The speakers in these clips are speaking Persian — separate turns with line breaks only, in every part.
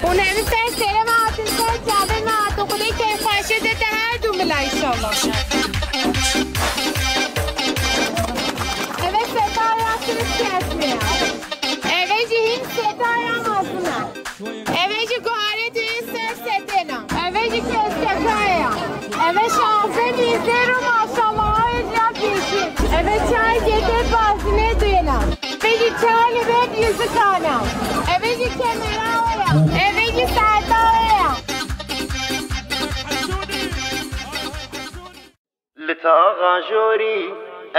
ونعمل سلام عاطل جابر مع تقولي كيف خاشدة تهاد وملا إن شاء الله. Evet setaryasını kesmiyor. Eveci him setaryamazına. Eveci gayret üyesi setena. Eveci kestekaya. Evet şahsen izlerim maşallah icra geçin. Evet çay getir bahsine duyana. Eveci çaylı ben yüzü kana. Eveci kemera oya. Eveci serta oya.
لتاغا جوري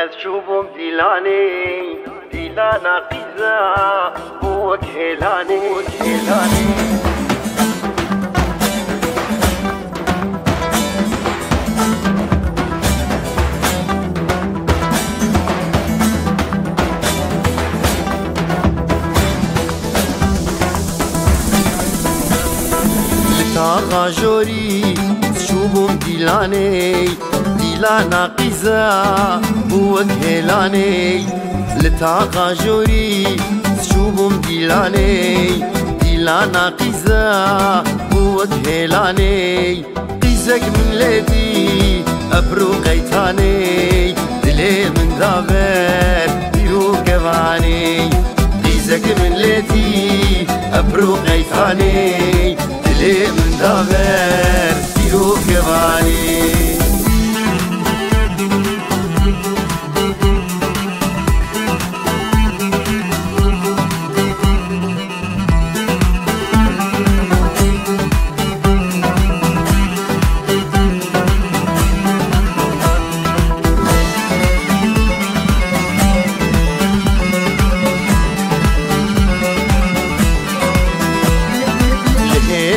أذشوبهم ديلاني ديلانا قيزا بوك هيلاني لتاغا جوري أذشوبهم ديلاني ديلانا قيزا بوك هيلاني لتاغا جوري شوبهم ديلانا قيزا بوك هيلاني قيزك من ليدي أبرو قيتاني دلي من دابر ديرو كباني قيزك من ليدي أبرو قيتاني دلي من دابر ديرو كباني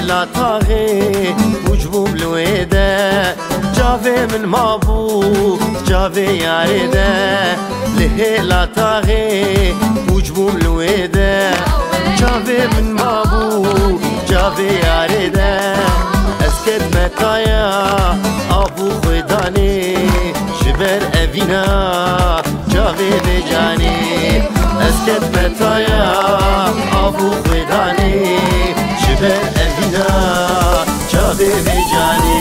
لا طاغي وجبوب الويدا جافي من مابو جافي ياريدا ليه لا طاغي وجبوب الويدا جافي من مابو جافي ياريدا اسكت متايا ابو خداني جبر ابينا جافي بجاني اسكت متايا ابو خداني جبر ابينا جافي بجاني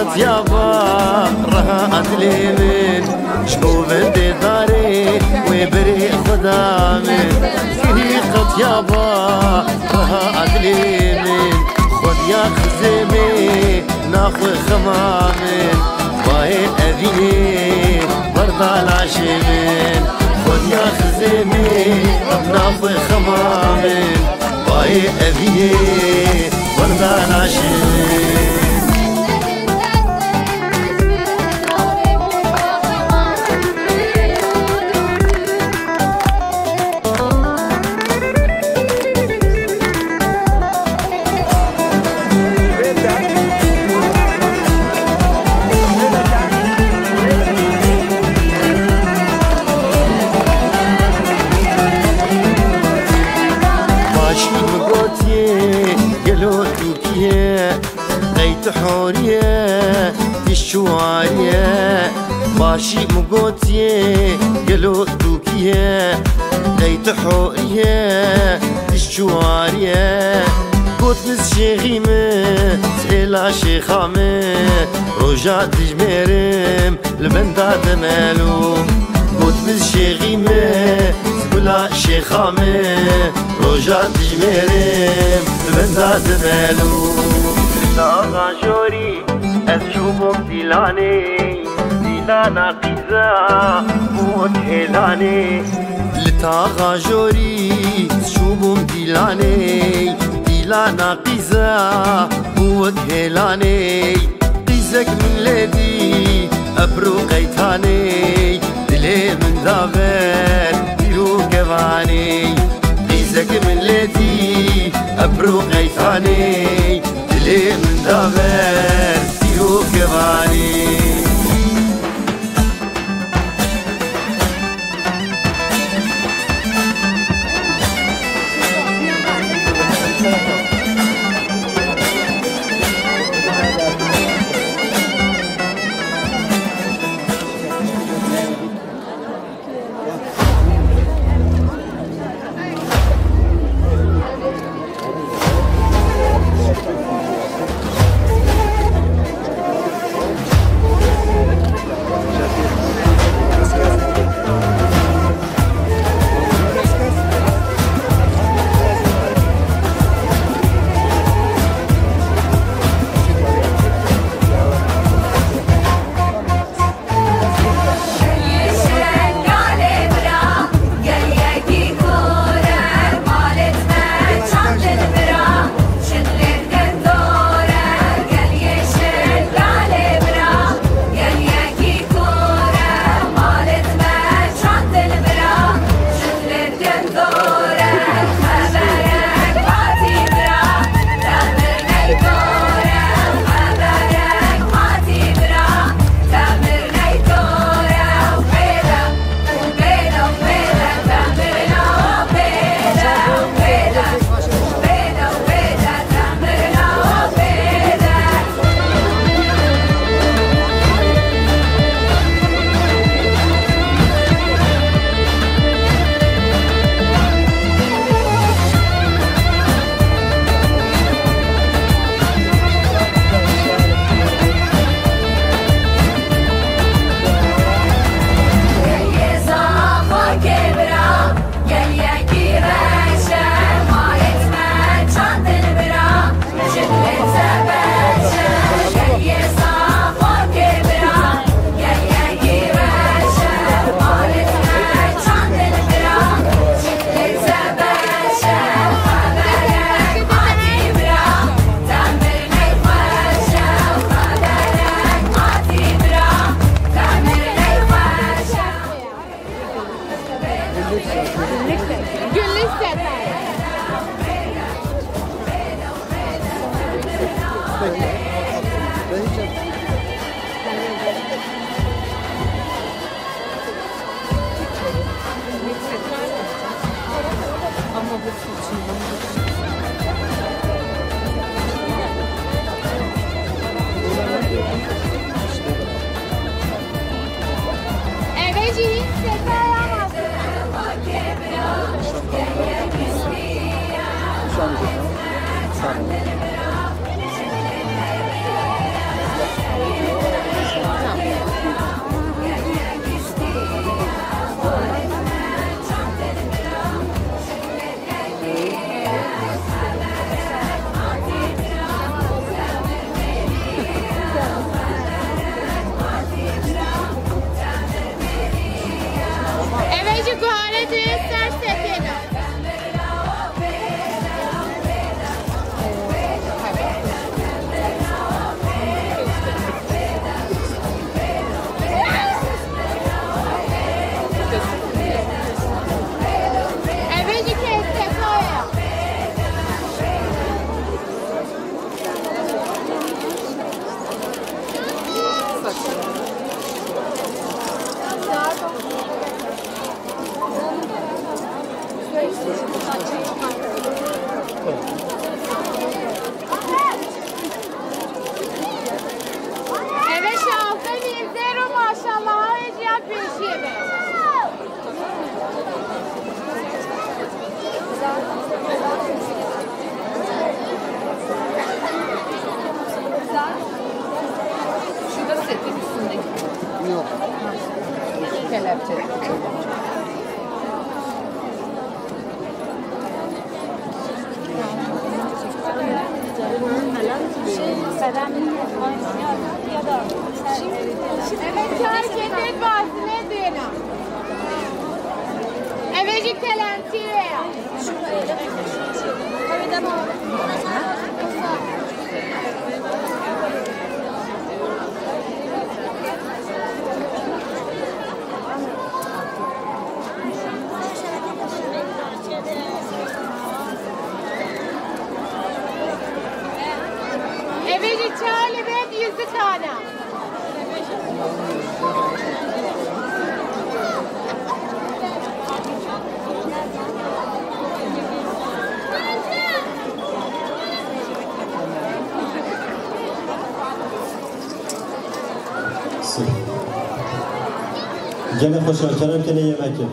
قد يابا رها أدلي من شكو بندي داري وبري خدا من قد يابا رها أدلي من خد يا خزيمي ناخو خمامن باي أذيني برضا العشمين خد يا خزيمي ناخو خمامن باي أذيني برضا العشمين حورية الشوارية باشي مقوتية قلو توكية ليت حورية الشوارية قوت مس شيخيمة سئلا شيخامة رجع تجميرم لبندا دمالوم قوت مس شيخيمة سئلا شيخامة رجع تجميرم لبندا دمالوم آغا جوري أشوفهم ديلانا قيزا موت هلاني لتاغا جوري أشوفهم ديلانا قيزا موت هلاني قيزك من لدي أبرو قيتاني دلي من دابر ديرو كباني قيزك من لدي أبرو قيتاني ليه من دابر سيرو كباني
Eveciğin sesi ayağmasın. Eveci kuhane düğün sersepeni. Eveci keste koya. Evet şahsen izlerim maşallah Eciyat bir şey be. Şurada setin üstündeki. Yok. Kelepçe. Evet hareketin bahsi ne diyelim? Eveci kelenti veya. Eveci Charlie ve 100 tane.
Gene hoşa, canım gene yemek ye.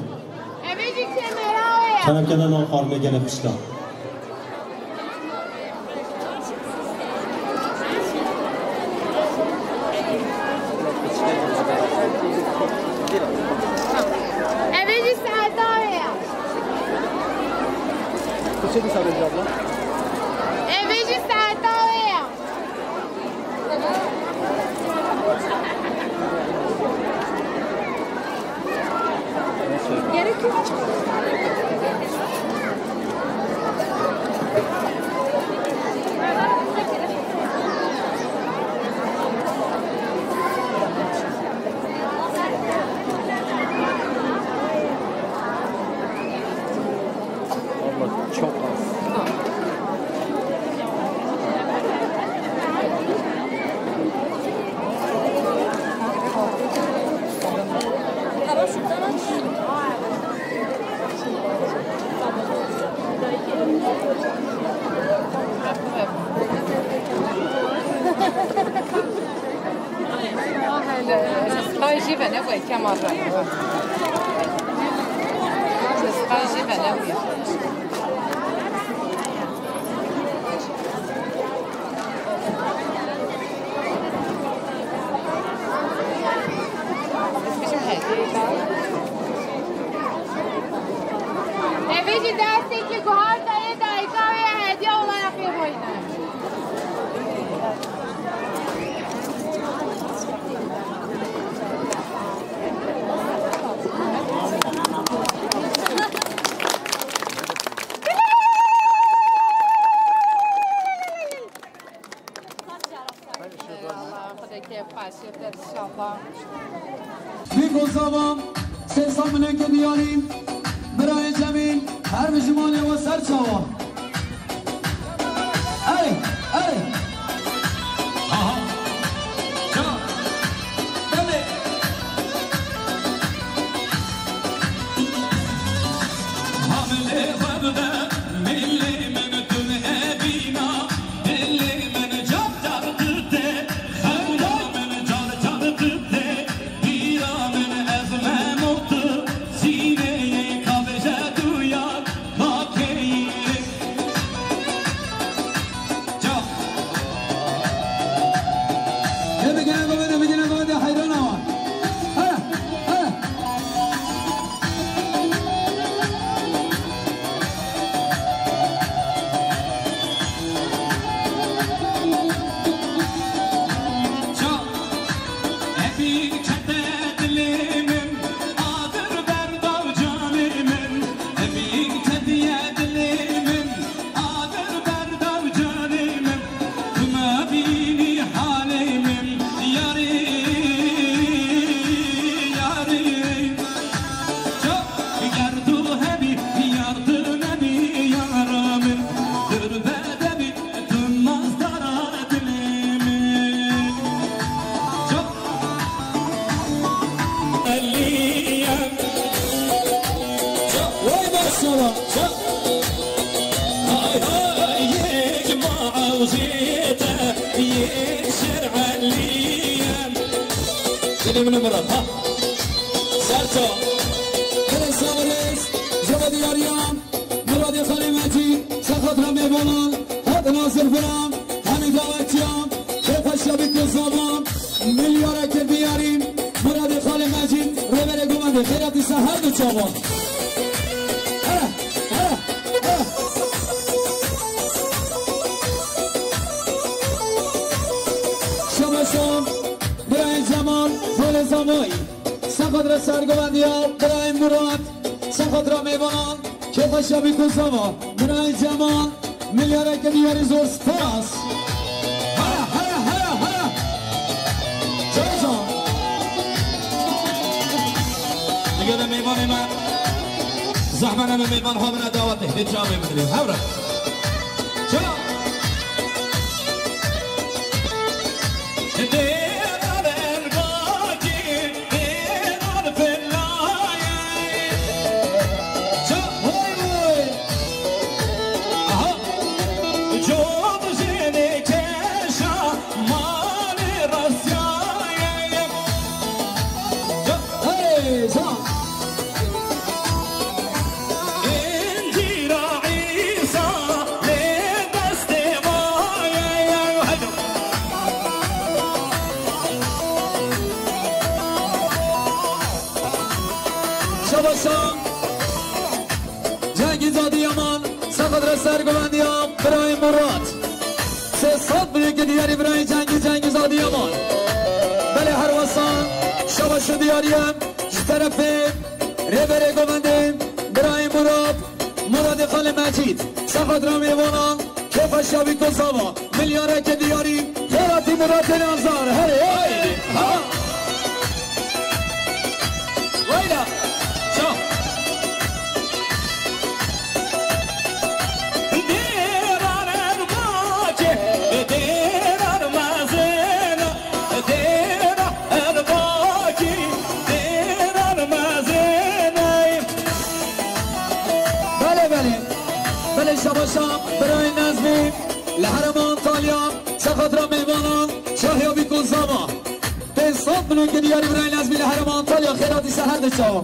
Eveci kemera veya.
Canım gene non harme gene hoşla.
Eveci Serdar veya.
Kaçıncı sadece abla?
Eveci Serdar veya. Gerek yok.
Abla çok az.
Żywe, nie kamerze. Żywe, nie
Eveci dersek ki Guharda'ya dakika veya hediye olarak yapayım.
Bir zaman sesamine gidiyorum. Buraya Cemil her bir zamane ve serçava. Hey, hey. Aha. Ya. Deme. Hamile vardı خیلی من مراد ها سرچا دل سوارس جواد یاریان مراد خالی مجید سخت را میبانان حد ناصر فرام همین دعوتیام که پشابی کزابام میلیاره که بیاریم مراد خالی مجید ربر گمانده خیراتی سهر دو چابان شام برای جمال فول زمایی سخت را سرگوندی ها برای مراد سخت را میبانان که خوشابی کزاوا برای جمال میلیاره که دیاری زور سپاس هیا هیا هیا هیا جان دیگه به میوان من زحمنه به میوان ها من دعوت ده جامعه میدونیم هورا چلا جنگی زادی امان سخت را سرگوندی هم برای مراد 300 بلیک دیاری برای جنگی زادی امان بله هر واسان شباش دیاریم طرف ربر گوندیم برای مراد خال مجید سخت را میوانان که پشابی کزاوا میلیاره که دیاریم خیراتی مراد نازار هره هایی ها ویلا شو شباشم برای نظمی لحرم آنتالیا سخت را میبانم شاهیابی کزاوا 500 ملیون که دیاری برای نظمی لحرم آنتالیا خیراتی سهر دچا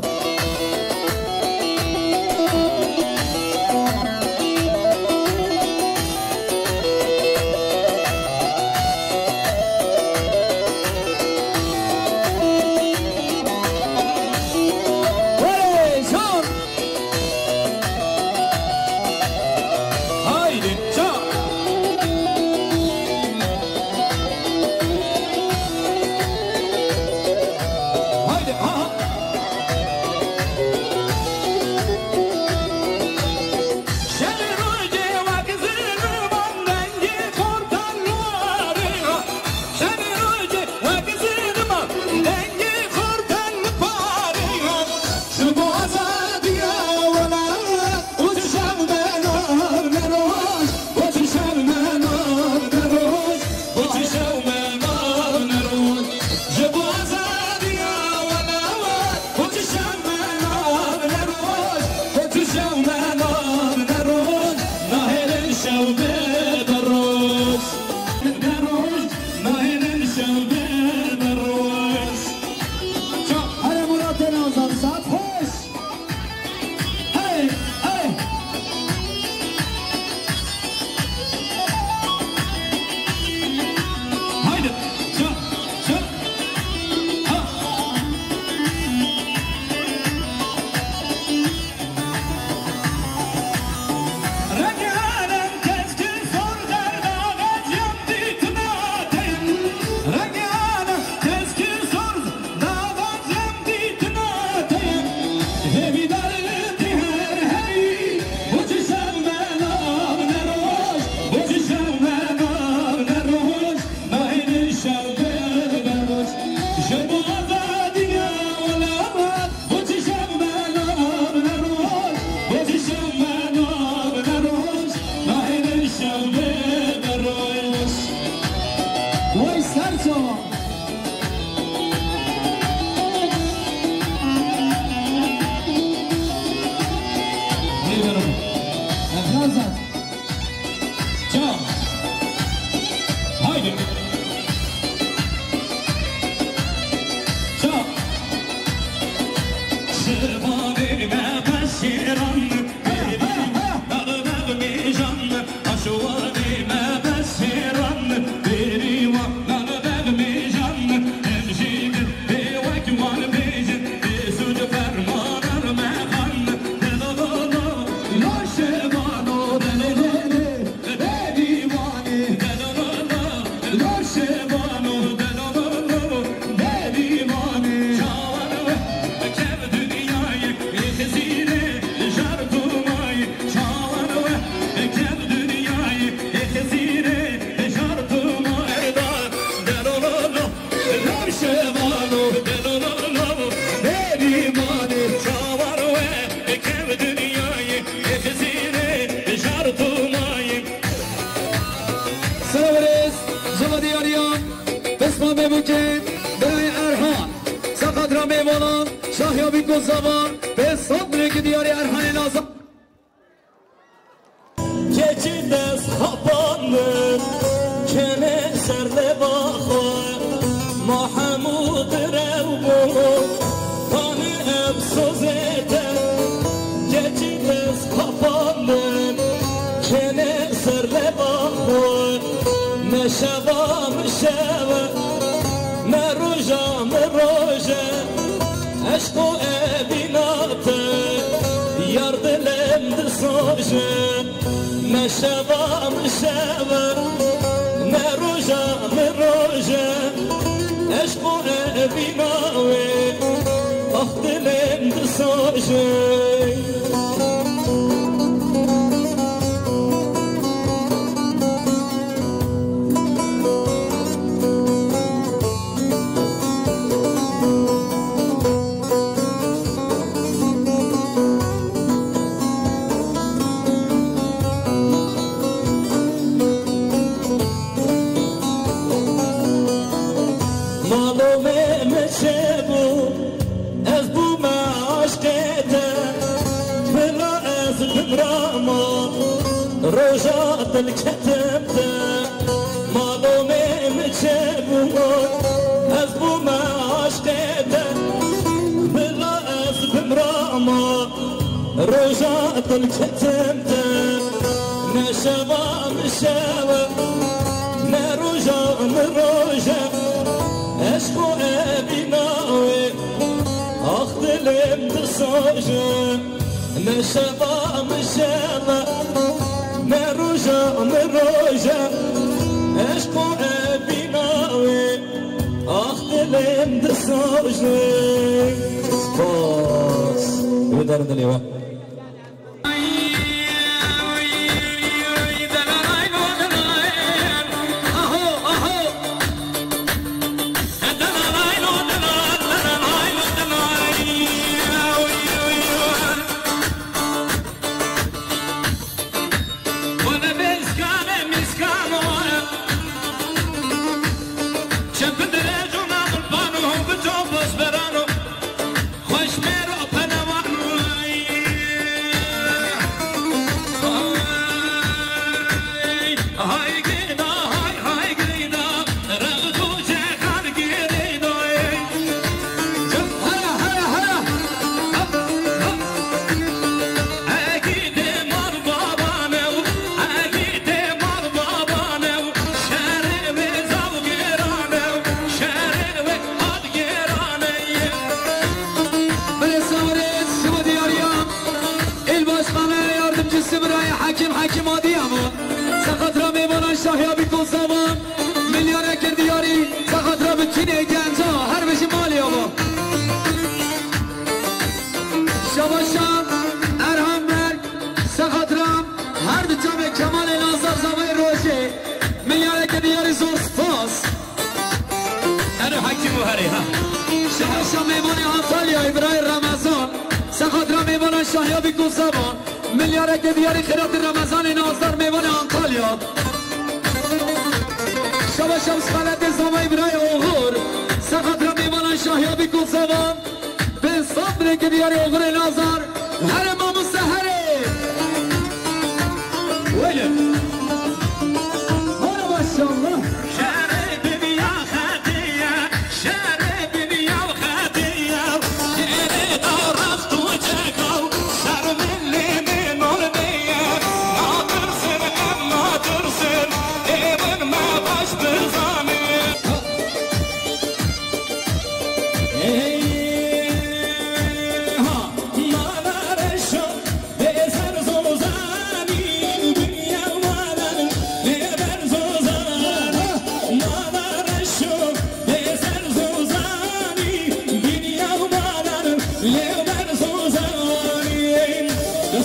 رفت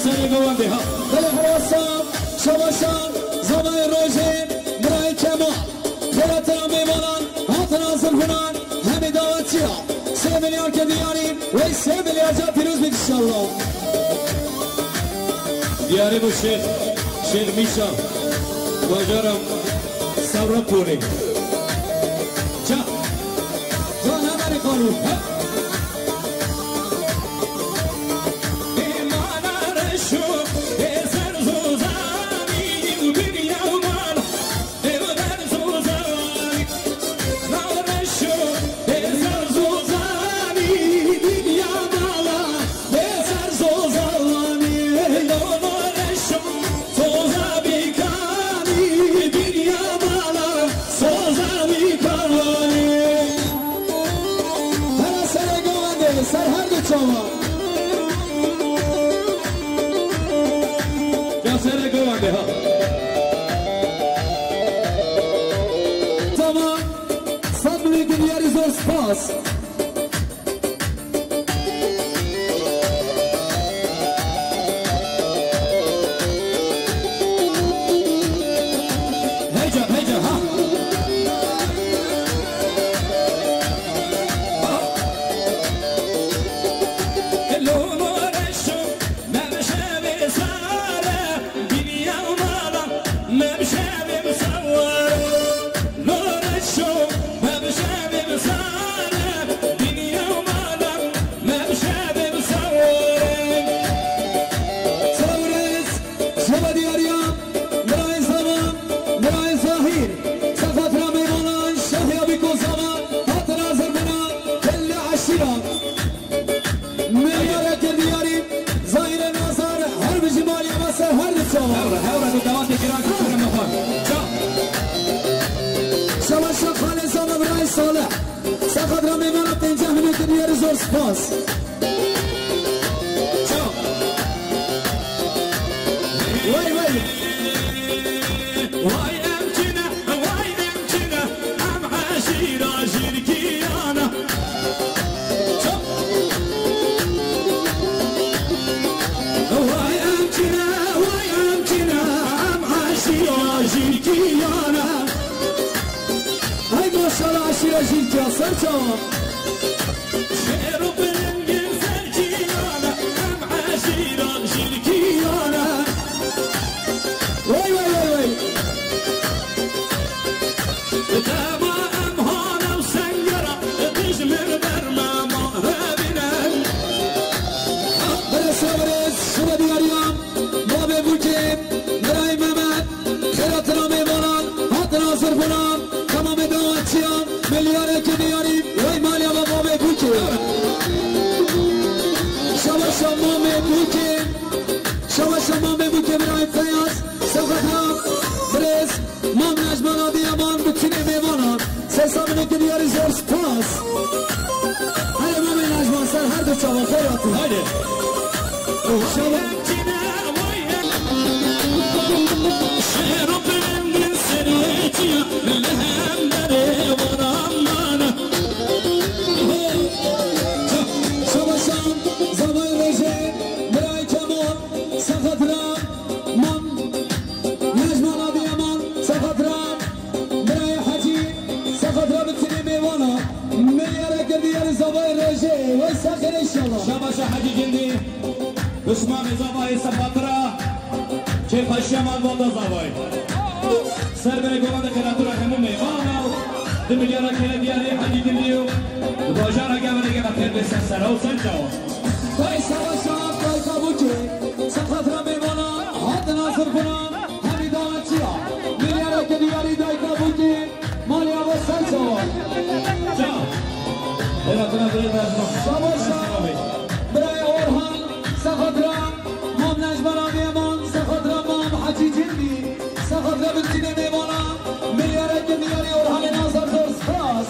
سری گوانده ها دل حراسان شباشان زمان روژین برای کمال خیراتنا میمانن هاتنا زنفنان همه دعوتی ها 3 میلیارد که دیاریم و 3 میلیارد جا پیروز بید انشالله دیاری bu شیخ میشا باجارم سورا پوری جا نماری قانون Tamam, sabri dünyayı zor spas. Heyecan ha. سخت را میمانم 50 minut دیاری زور سپاس وای امکنه هم عشیرا جرگیانا وای امکنه هم عشیرا جرگیانا های ماشالله عشیرا جرگیا سرچا شعر و بلنگین سرکیانا هم عشیرا جرگیانا وای دما امهانا و سنگرا دجمر برما مهبینن برس شما دیاریم ما ببوکیم برای ممد خیراتنا میمانن هاتنا زرفنان تمام دعاتیان میلیاره که دیاریم وای مالیا و ما ببوکیم شما ببوکیم برای فیاض سفت هم برس مام نجمانا دیامان بکنه میمانان سامنه که دیاری زور سپاس هره مامی نجمان سر هر دو چاوا خیراتی هایده شهر و بلندین سریتیا لهم داره ورامانا شباشان زبای رژه برای کمال سخت رام مام نجمان دیامان سخت رام برای حجی سخت رام بکنه میوانا میاره که دیاری زبای رژه وی سخر انشالله شباشا حجی جندی دشمن زبای سفاترا چه پشیمان بوده زبای سر بره گوانده خیراتورا همون میوانا دو میلیارا که دیاری حجی جندیو باجارا گمره که بخیر بسن سرها و سن جوا وی سواشان وی کابوچه سخت را میوانا حد ناصر کنان همی دامت چیا میلیارا که دیاری دای کابوچه مالی آبا سن جوا جا خیراتورا بره برزمان سواشان برای اورهان سخت را مام نجمانا میمان سخت را مام حجی جندی سخت را بنتینه میوانا میلیارا که دیاری اورهان ناصر زور سپاس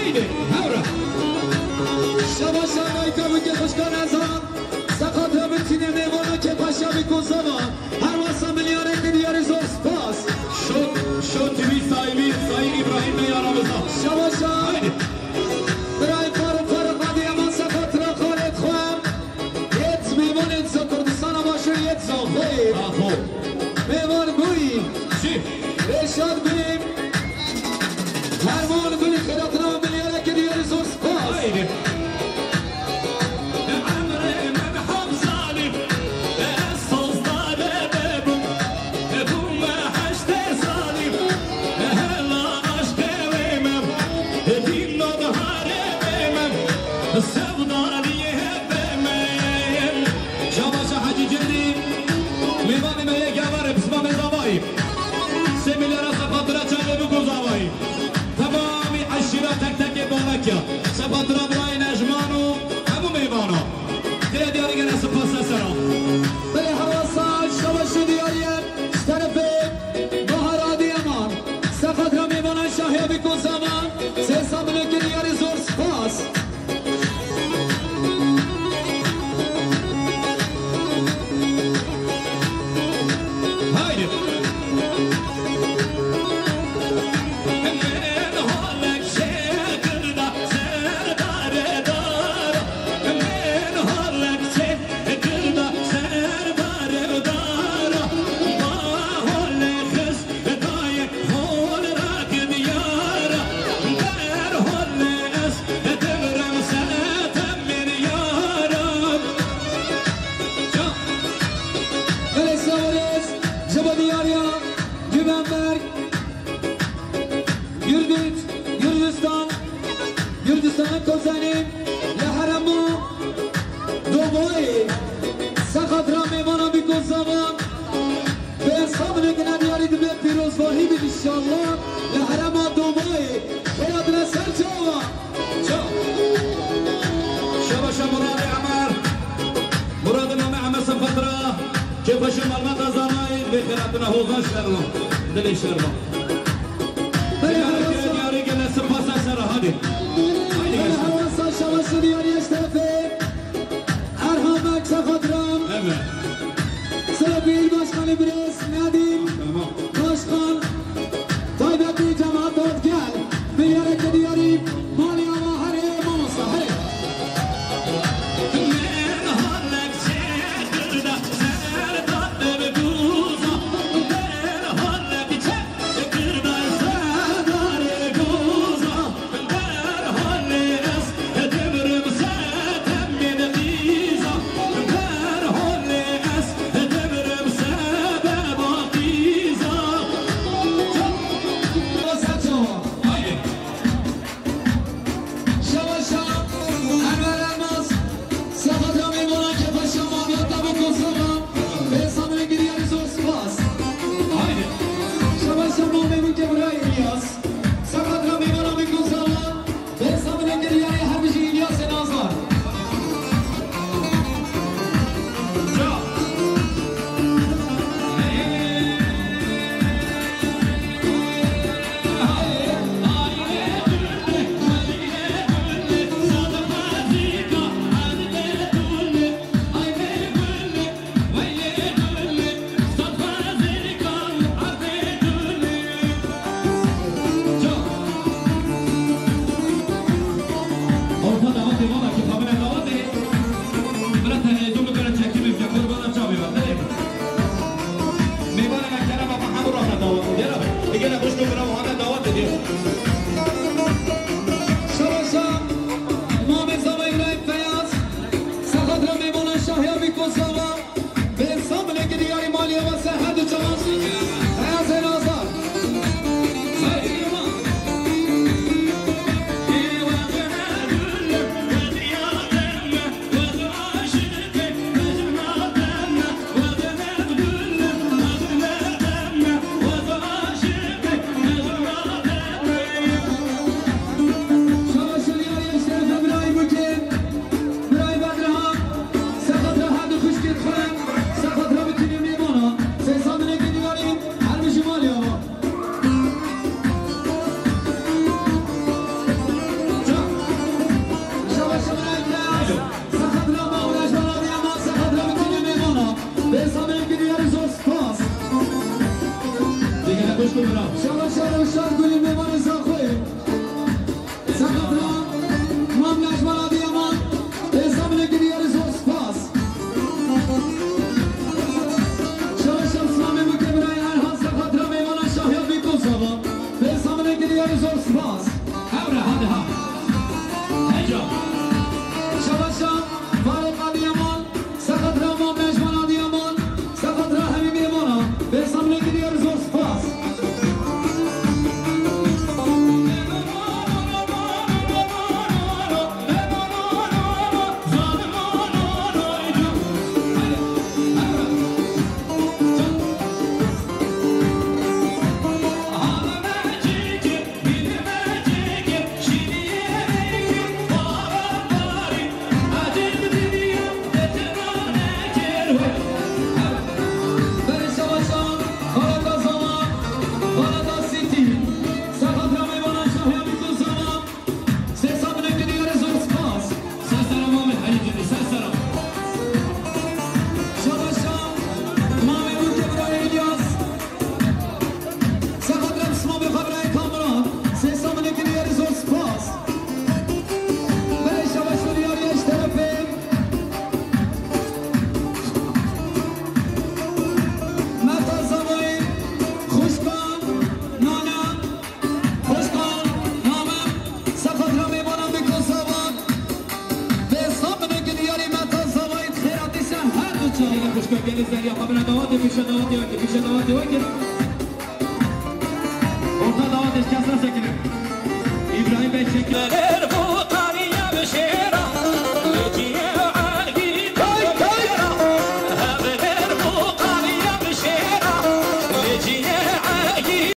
هيدي هورا شبا شبا يكبر كخشكان ازان سقط رابطين ميمانا که پاشا بکن زمان هر واسا ملیاره که دیاری زور سپاس شد تیوی سایبی ابراهیم میارا بزا شبا شب برای فارق مادی اما سقط را خالد خوام یت میمان انسا کردستان باشر یت زاخوی میمان گوی رشاد گویم هرمان گوی خیلاتنا ملیاره که دیاری زور سپاس سپاترا برای نجمانو همو میبانو دیگه دیاری گره سپاس سرا بله حواسا شبش دیاریم طرف بهارادی امان سپاترا میبانن شاهی بکن زمان سه سامنه که دیاری زور سپاس هایده Gürcistan kozanim leharamu doboy sakatra mevana bikon zaman ve sabne gna diyari dibe piroz vahid inşallah leharama doboy hayatına serçava şabaşa Murad Amar Murad Amar sapatra kefaş malmat azamay ve hayatına hozan şerlo deli şerlo diyari gene sapasa sera hadi حواسا شواش دیاری اشترفه ارهامک سخدرام سلبیل باشخان برس ندیم باشخان طایبتی جماعت دادگل میاره که دیاری مالی آماهره ماموسه خوشگاه گلی زنی خبر دواتی میشه دواتی وکی میشه دواتی وکی orta davat eşkasına çekilir. İbrahim Bey çekilir.